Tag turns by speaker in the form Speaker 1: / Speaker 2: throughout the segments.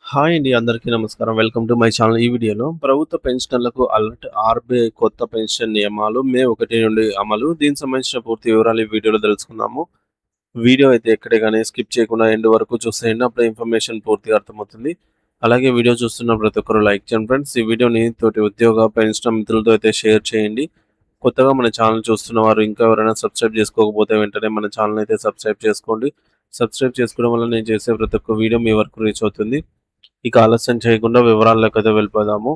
Speaker 1: Hi అండి. అందరికీ నమస్కారం. Welcome to my channel. ఈ వీడియోలో ప్రభుత్వ పెన్షనర్లకు అలర్ట్ ఆర్‌బీఐ కొత్త పెన్షన్ నియమాలు మే 1 నుండి అమలు. దీనికి సంబంధించిన పూర్తి వివరాలు ఈ వీడియోలో తెలుసుకుందాము. వీడియో అయితే ఎక్కడే గాని స్కిప్ చేయకుండా ఎండ్ వరకు చూసేయండి. అప్పుడే ఇన్ఫర్మేషన్ పూర్తిగా అర్థమవుతుంది. అలాగే వీడియో చూస్తున్న ప్రతి ఒక్కరు లైక్ చేయండి ఫ్రెండ్స్. ఈ వీడియోని తోటి ఉద్యోగ, పెన్షనర్ మిత్రులతో అయితే షేర్ చేయండి. కొత్తగా మన ఛానల్ చూస్తున్న వారు ఇంకా ఎవరైనా సబ్స్క్రైబ్ చేసుకోకపోతే వెంటనే మన ఛానల్ అయితే సబ్స్క్రైబ్ చేసుకోండి. సబ్స్క్రైబ్ చేసుకోవడం వల్ల నేను చేసే ప్రతి ఒక్క వీడియో మీ వరకు రీచ్ అవుతుంది. ఇక ఆలస్యం చేయకుండా వివరాల్లోకైతే వెళ్ళిపోదాము.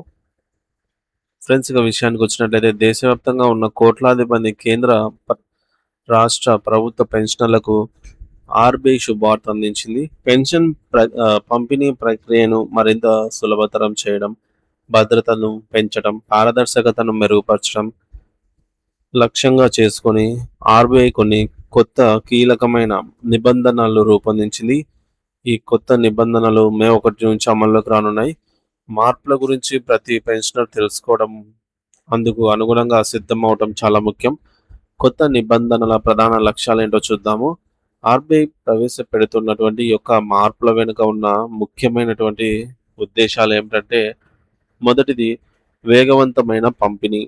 Speaker 1: ఫ్రెండ్స్, ఇక విషయానికొచ్చినట్లయితే దేశవ్యాప్తంగా ఉన్న కోట్లాది మంది కేంద్ర, ప రాష్ట్ర ప్రభుత్వ పెన్షనర్లకు ఆర్‌బీఐ శుభవార్త అందించింది. పంపిణీ ప్రక్రియను మరింత సులభతరం చేయడం, భద్రతను పెంచడం, పారదర్శకతను మెరుగుపరచడం లక్ష్యంగా చేసుకొని ఆర్‌బీఐ కొన్ని కొత్త కీలకమైన నిబంధనలు రూపొందించింది. ఈ కొత్త నిబంధనలు మే 1 నుంచి అమల్లోకి రానున్నాయి. మార్పుల గురించి ప్రతి పెన్షనర్ తెలుసుకోవడం, అందుకు అనుగుణంగా సిద్ధమవ్వటం చాలా ముఖ్యం. కొత్త నిబంధనల ప్రధాన లక్ష్యాలేంటో చూద్దాము. ఆర్‌బీఐ ప్రవేశపెడుతున్నటువంటి ఈ యొక్క మార్పుల వెనుక ఉన్న ముఖ్యమైనటువంటి ఉద్దేశాలేమిటంటే, మొదటిది వేగవంతమైన పంపిణీ.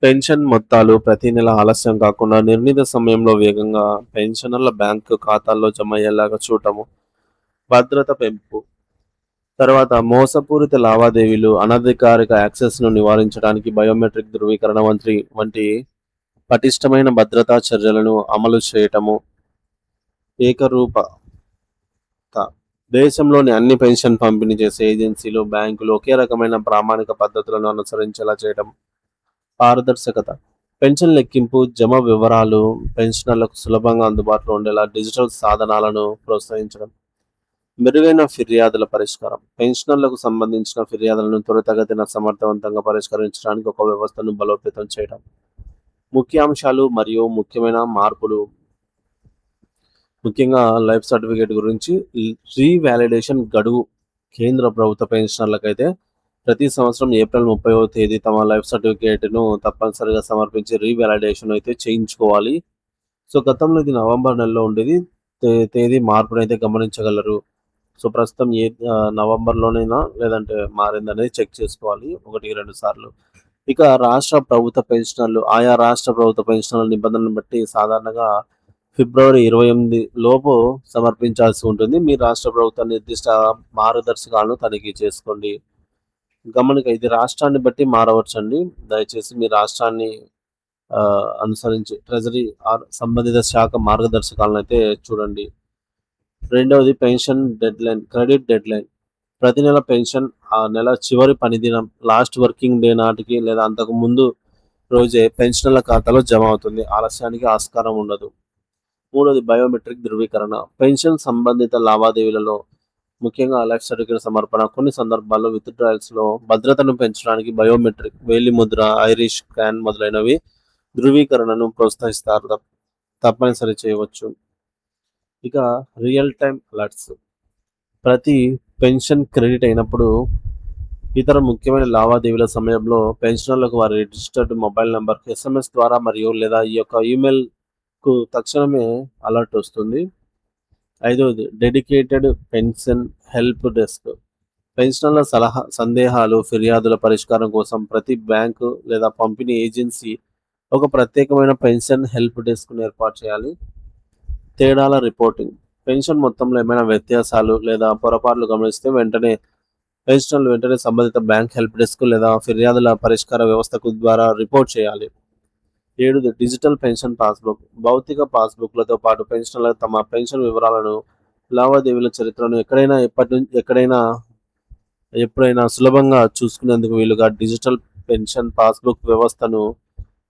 Speaker 1: పెన్షన్ మొత్తాలు ప్రతి నెల ఆలస్యం కాకుండా నిర్ణీత సమయంలో వేగంగా పెన్షనర్ల బ్యాంకు ఖాతాల్లో జమ అయ్యేలాగా చూడటము. భద్రత పెంపు. తర్వాత మోసపూరిత లావాదేవీలు, అనధికారిక యాక్సెస్‌ను నివారించడానికి బయోమెట్రిక్ ధృవీకరణ వంటి పటిష్టమైన భద్రతా చర్యలను అమలు చేయటము. ఏకరూపత. దేశంలోని అన్ని పెన్షన్ పంపిణీ చేసే ఏజెన్సీలు, బ్యాంకులు ఒకే రకమైన ప్రామాణిక పద్ధతులను అనుసరించేలా చేయటం. పారదర్శకత. పెన్షన్ లెక్కింపు, జమ వివరాలు పెన్షనర్లకు సులభంగా అందుబాటులో ఉండేలా డిజిటల్ సాధనాలను ప్రోత్సహించడం. మెరుగైన ఫిర్యాదుల పరిష్కారం. పెన్షనర్లకు సంబంధించిన ఫిర్యాదులను త్వరితగతిన సమర్థవంతంగా పరిష్కరించడానికి ఒక వ్యవస్థను బలోపేతం చేయడం. ముఖ్యాంశాలు మరియు ముఖ్యమైన మార్పులు. ముఖ్యంగా లైఫ్ సర్టిఫికేట్ గురించి రీవాలిడేషన్ గడువు. కేంద్ర ప్రభుత్వ పెన్షనర్లకైతే ప్రతి సంవత్సరం ఏప్రిల్ 30వ తేదీ తమ లైఫ్ సర్టిఫికేట్‌ను తప్పనిసరిగా సమర్పించి రీవాలిడేషన్ అయితే చేయించుకోవాలి. సో, గతంలో ఇది నవంబర్ నెలలో ఉండేది. తేదీ మార్పునైతే గమనించగలరు. సో, ప్రస్తుతం నవంబర్‌లోనేనా లేదంటే మారిందనేది చెక్ చేసుకోవాలి 1, 2 సార్లు. ఇక రాష్ట్ర ప్రభుత్వ పెన్షనర్లు, ఆయా రాష్ట్ర ప్రభుత్వ పెన్షనర్ల నిబంధనలను బట్టి సాధారణంగా ఫిబ్రవరి 28 లోపు సమర్పించాల్సి ఉంటుంది. మీ రాష్ట్ర ప్రభుత్వ నిర్దిష్ట మార్గదర్శకాలను తనిఖీ చేసుకోండి. గమనిక, ఇది రాష్ట్రాన్ని బట్టి మారవచ్చండి. దయచేసి మీ రాష్ట్రాన్ని అనుసరించి ట్రెజరీ సంబంధిత శాఖ మార్గదర్శకాలనైతే చూడండి. రెండవది పెన్షన్ డెడ్‌లైన్, క్రెడిట్ డెడ్‌లైన్. ప్రతి నెల పెన్షన్ ఆ నెల చివరి పనిదినం లాస్ట్ వర్కింగ్ డే నాటికి లేదా అంతకు ముందు రోజే పెన్షనర్ల ఖాతాలో జమ అవుతుంది. ఆలస్యానికి ఆస్కారం ఉండదు. మూడోది బయోమెట్రిక్ ధృవీకరణ. పెన్షన్ సంబంధిత లావాదేవీలలో ముఖ్యంగా లైఫ్ సర్టిఫికేట్ సమర్పణ, కొన్ని సందర్భాల్లో విత్‌డ్రాయల్స్‌లో భద్రతను పెంచడానికి బయోమెట్రిక్, వేలిముద్ర, ఐరిష్ స్కాన్ మొదలైనవి ధృవీకరణను ప్రోత్సహిస్తారు. తప్పనిసరి చేయవచ్చు. ఇక రియల్ టైమ్ అలర్ట్స్. ప్రతి పెన్షన్ క్రెడిట్ అయినప్పుడు ఇతర ముఖ్యమైన లావాదేవీల సమయంలో పెన్షనర్లకు వారి రిజిస్టర్డ్ మొబైల్ నంబర్‌కి ఎస్ఎంఎస్ ద్వారా మరియు లేదా ఈ యొక్క ఈమెయిల్‌కు తక్షణమే అలర్ట్ వస్తుంది. ఐదవది డెడికేటెడ్ పెన్షన్ హెల్ప్ డెస్క్. పెన్షనర్ల సందేహాలు, ఫిర్యాదుల పరిష్కారం కోసం ప్రతి బ్యాంకు లేదా పంపిణీ ఏజెన్సీ ఒక ప్రత్యేకమైన పెన్షన్ హెల్ప్ డెస్క్‌ను ఏర్పాటు చేయాలి. తేడాల రిపోర్టింగ్. పెన్షన్ మొత్తంలో ఏమైనా వ్యత్యాసాలు లేదా పొరపాట్లు గమనిస్తే పెన్షనర్లు వెంటనే సంబంధిత బ్యాంక్ హెల్ప్ డెస్క్ లేదా ఫిర్యాదుల పరిష్కార వ్యవస్థకు ద్వారా రిపోర్ట్ చేయాలి. ఏడుది డిజిటల్ పెన్షన్ పాస్‌బుక్. భౌతిక పాస్‌బుక్‌లతో పాటు పెన్షనర్లు తమ పెన్షన్ వివరాలను, లావాదేవీల చరిత్రను ఎప్పుడైనా సులభంగా చూసుకునేందుకు వీలుగా డిజిటల్ పెన్షన్ పాస్‌బుక్ వ్యవస్థను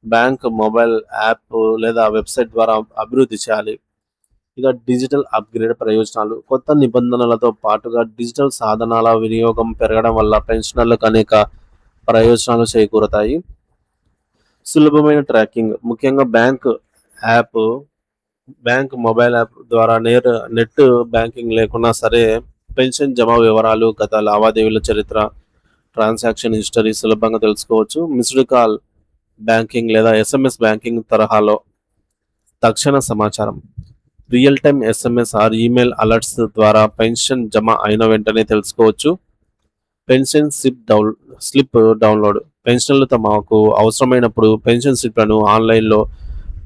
Speaker 1: బ్యాంక్ మొబైల్ యాప్ లేదా వెబ్‌సైట్ ద్వారా అభివృద్ధి చేయాలి. ఇక డిజిటల్ అప్‌గ్రేడ్ ప్రయోజనాలు. కొత్త నిబంధనలతో పాటుగా డిజిటల్ సాధనాల వినియోగం పెరగడం వల్ల పెన్షనర్లకు అనేక ప్రయోజనాలు చేకూరతాయి. సులభమైన ట్రాకింగ్. ముఖ్యంగా యాప్, బ్యాంక్ మొబైల్ యాప్ ద్వారా నెట్ బ్యాంకింగ్ లేకున్నా సరే పెన్షన్ జమ వివరాలు, గత లావాదేవీల చరిత్ర, ట్రాన్సాక్షన్ హిస్టరీ సులభంగా తెలుసుకోవచ్చు. మిస్డ్ కాల్ బ్యాంకింగ్ లేదా ఎస్ఎంఎస్ బ్యాంకింగ్ తరహాలో తక్షణ సమాచారం. Real time SMS are email alerts ద్వారా పెన్షన్ జమ అయిన వెంటనే తెలుసుకోవచ్చు. Pension slip download. పెన్షన్లు తమకు అవసరమైనప్పుడు పెన్షన్ స్లిప్లను ఆన్లైన్లో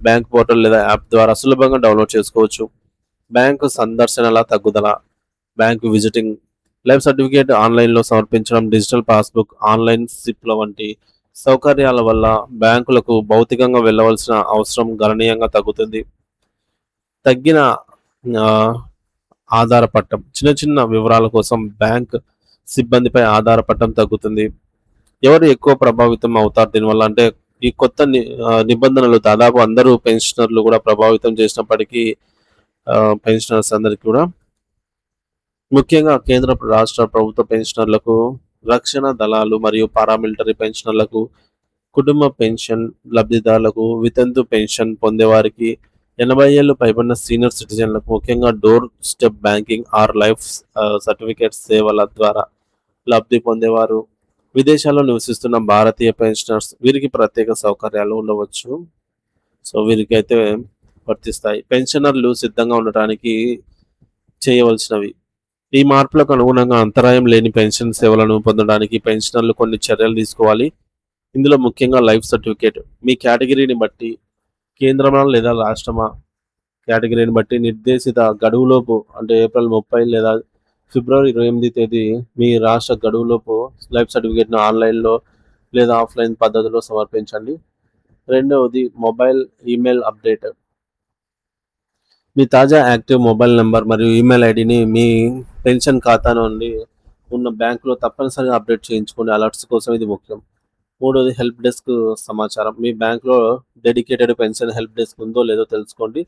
Speaker 1: బ్యాంక్ పోర్టల్ లేదా యాప్ ద్వారా సులభంగా డౌన్లోడ్ చేసుకోవచ్చు. బ్యాంకు సందర్శనల తగ్గుదల. బ్యాంకు విజిటింగ్, లైఫ్ సర్టిఫికేట్ ఆన్లైన్లో సమర్పించడం, డిజిటల్ పాస్బుక్, ఆన్లైన్ స్లిప్ల వంటి సౌకర్యాల వల్ల బ్యాంకులకు భౌతికంగా వెళ్ళవలసిన అవసరం గణనీయంగా తగ్గుతుంది. తగ్గిన ఆ, ఆధారపడటం. చిన్న చిన్న వివరాల కోసం బ్యాంక్ సిబ్బందిపై ఆధారపడటం తగ్గుతుంది. ఎవరు ఎక్కువ ప్రభావితం అవుతారు దీనివల్ల అంటే ఈ కొత్త నిబంధనలు దాదాపు అందరూ పెన్షనర్లు కూడా ప్రభావితం చేసినప్పటికీ పెన్షనర్స్ అందరికీ కూడా ముఖ్యంగా కేంద్ర రాష్ట్ర ప్రభుత్వ పెన్షనర్లకు, రక్షణ దళాలు మరియు పారామిలిటరీ పెన్షనర్లకు, కుటుంబ పెన్షన్ లబ్ధిదారులకు, వితంతు పెన్షన్ పొందేవారికి, 80 ఏళ్ళు పైబడిన సీనియర్ సిటిజన్లకు, ముఖ్యంగా door step banking or life certificate సేవల ద్వారా లబ్ధి పొందేవారు, విదేశాల్లో నివసిస్తున్న భారతీయ పెన్షనర్స్ వీరికి ప్రత్యేక సౌకర్యాలు ఉండవచ్చు. సో వీరికైతే వర్తిస్తాయి. పెన్షనర్లు సిద్ధంగా ఉండటానికి చేయవలసినవి. ఈ మార్పులకు అనుగుణంగా అంతరాయం లేని పెన్షన్ సేవలను పొందడానికి పెన్షనర్లు కొన్ని చర్యలు తీసుకోవాలి. ఇందులో ముఖ్యంగా లైఫ్ సర్టిఫికేట్ మీ కేటగిరీని బట్టి కేంద్రమా లేదా రాష్ట్రమా కేటగిరీని బట్టి నిర్దేశిత గడువులోపు అంటే ఏప్రిల్ 30 లేదా ఫిబ్రవరి 28 తేదీ మీ రాష్ట్ర గడువులోపు లైఫ్ సర్టిఫికేట్ను ఆన్లైన్లో లేదా ఆఫ్లైన్ పద్ధతిలో సమర్పించండి. రెండవది మొబైల్ ఈమెయిల్ అప్డేట్. మీ తాజా యాక్టివ్ మొబైల్ నెంబర్ మరియు ఈమెయిల్ ఐడిని మీ పెన్షన్ ఖాతా నుండి ఉన్న బ్యాంకులో తప్పనిసరిగా అప్డేట్ చేయించుకోండి. అలర్ట్స్ కోసం ఇది ముఖ్యం. మూడవది హెల్ప్ డెస్క్ సమాచారం. మీ బ్యాంక్లో డెడికేటెడ్ పెన్షన్ హెల్ప్ డెస్క్ ఉందో లేదో తెలుసుకోండి.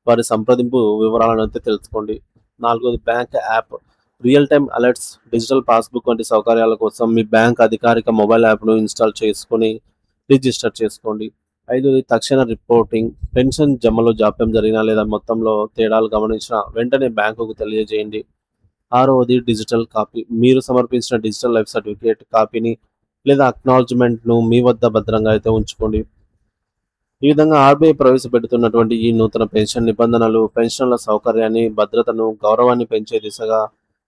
Speaker 1: వారి సంప్రదింపు వివరాలను అయితే తెలుసుకోండి. నాలుగవది bank app. Real time alerts, digital passbook వంటి సౌకర్యాల కోసం మీ బ్యాంక్ అధికారిక మొబైల్ యాప్ను ఇన్స్టాల్ చేసుకొని రిజిస్టర్ చేసుకోండి. ఐదవది తక్షణ రిపోర్టింగ్. పెన్షన్ జమలో జాప్యం జరిగినా లేదా మొత్తంలో తేడాలు గమనించినా వెంటనే బ్యాంకుకు తెలియజేయండి. ఆరవది డిజిటల్ కాపీ. మీరు సమర్పించిన డిజిటల్ లైఫ్ సర్టిఫికేట్ కాపీని లేదా అక్నాలజ్మెంట్ను మీ వద్ద భద్రంగా అయితే ఉంచుకోండి. ఈ విధంగా ఆర్బీఐ ప్రవేశపెడుతున్నటువంటి ఈ నూతన పెన్షన్ నిబంధనలు పెన్షన్ల సౌకర్యాన్ని, భద్రతను, గౌరవాన్ని పెంచే దిశగా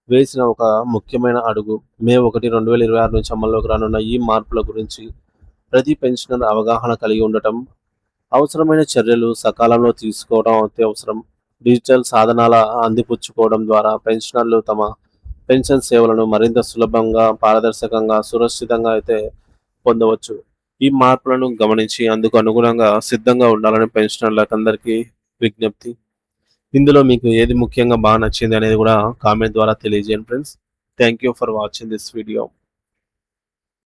Speaker 1: వేసిన ఒక ముఖ్యమైన అడుగు. మే 1, 2026 నుంచి అమల్లోకి రానున్న ఈ మార్పుల గురించి ప్రతి పెన్షనర్ అవగాహన కలిగి ఉండటం, అవసరమైన చర్యలు సకాలంలో తీసుకోవడం అత్యవసరం. డిజిటల్ సాధనాల అందిపుచ్చుకోవడం ద్వారా పెన్షనర్లు తమ పెన్షన్ సేవలను మరింత సులభంగా, పారదర్శకంగా, సురక్షితంగా అయితే పొందవచ్చు. ఈ మార్పులను గమనించి అందుకు అనుగుణంగా సిద్ధంగా ఉండాలని పెన్షనర్లకు అందరికీ విజ్ఞప్తి. ఇందులో మీకు ఏది ముఖ్యంగా బాగా నచ్చింది అనేది కూడా కామెంట్ ద్వారా తెలియజేయండి friends. Thank you for watching this video.